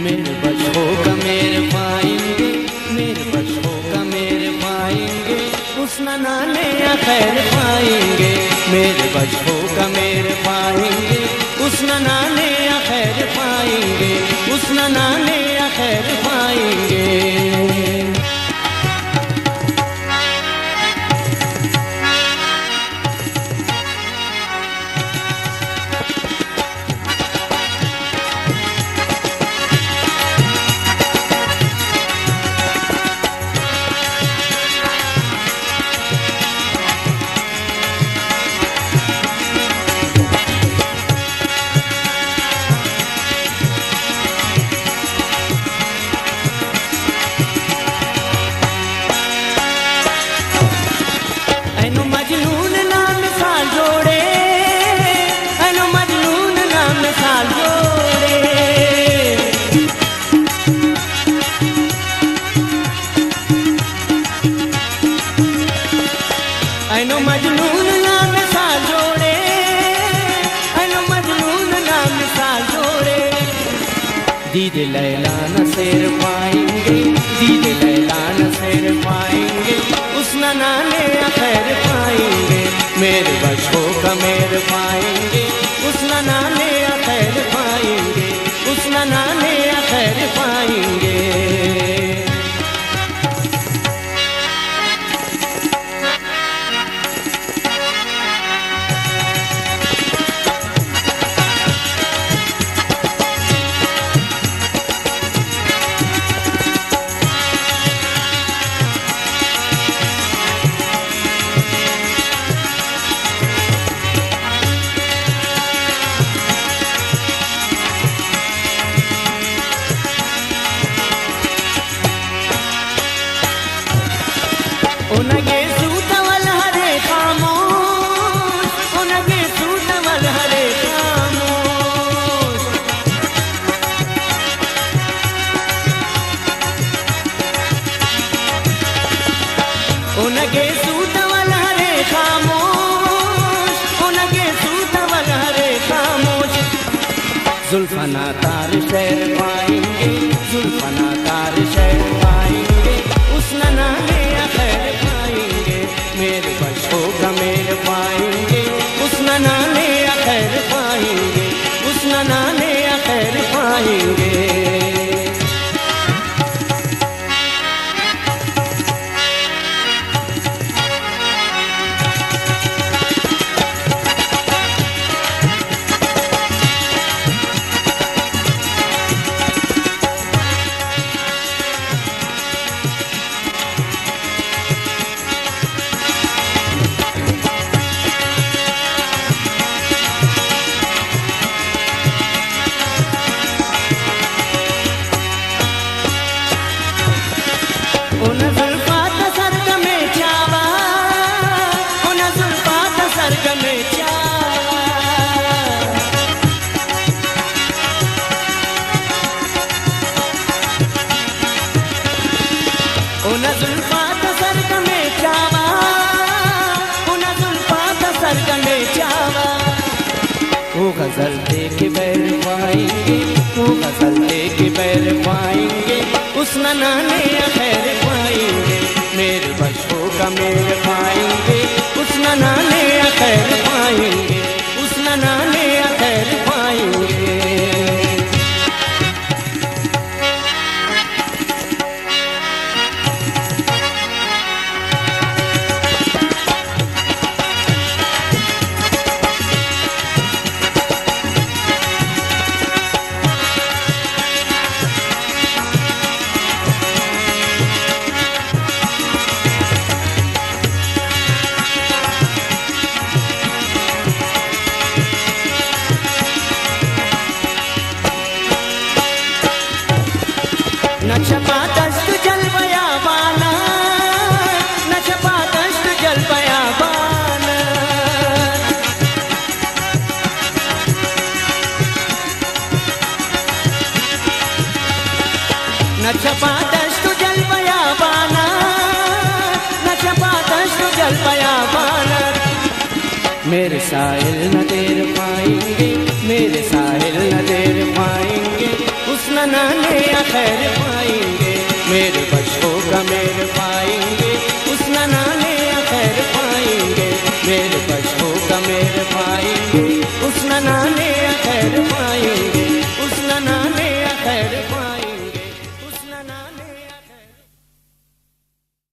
मेरे बच्चों का मेरे पाएंगे, मेरे बच्चों का मेरे पाएंगे, उस नाने या खैर पाएंगे। मेरे बच्चों का मेरे पाएंगे, उस नाने या खैर पाएंगे, उस नाने या खैर पाएंगे। ऐनो मजनून नाम साल जोड़े, ऐनो मजनून नाम साल जोड़े। दीद लैला न शेर पाएंगे, दीद लैला न शेर पाएंगे, उस नाने खैर पाएंगे। मेरे बच्चों का मेर पाएंगे, उस नाने खैर पाएंगे, उस नाने खैर पाएंगे। उनगे सूतवल हरे खामोश, उनगे सूतवल हरे खामोश। उनगे सूतवल हरे खामोश, उनगे सूतवल हरे खामोश। जुल्फना तार शहर पाएंगे, जुल्फना तार शहर पाएंगे, उस नाने खैर पाएंगे। मेरे बच्चों का मेरे पाएंगे, उस नाने खैर पाएंगे, उस नाने खैर पाएंगे। उन जुल्फात सरग में चावा, उन जुल्फात सरग में चावा। उन जुल्फात सरग में चावा, उन जुल्फात सरग में चावा। वो गजल दे के बैर पाएंगे, वो गजल दे के बैर पाएंगे, उस नाने खैर पाएंगे। मेरे बच्चों का मेरे पाएंगे, उस नाने खैर पाएंगे, उस नाने खैर पाएंगे। न छपा दस्त जल बया बाना, न छपा दस्त जल बया बाना। न छपा दस्त जल बया बाना, न छपा दस्त जल बया बाना। मेरे साहिल न देर पाएंगे, मेरे साहिल न देर पाएंगे, उस ननाने खैर पाएंगे, मेरे बच्चों का मेरे पाएंगे, उस ननाने खैर पाएंगे, मेरे बच्चों का मेरे पाएंगे, उस ननाने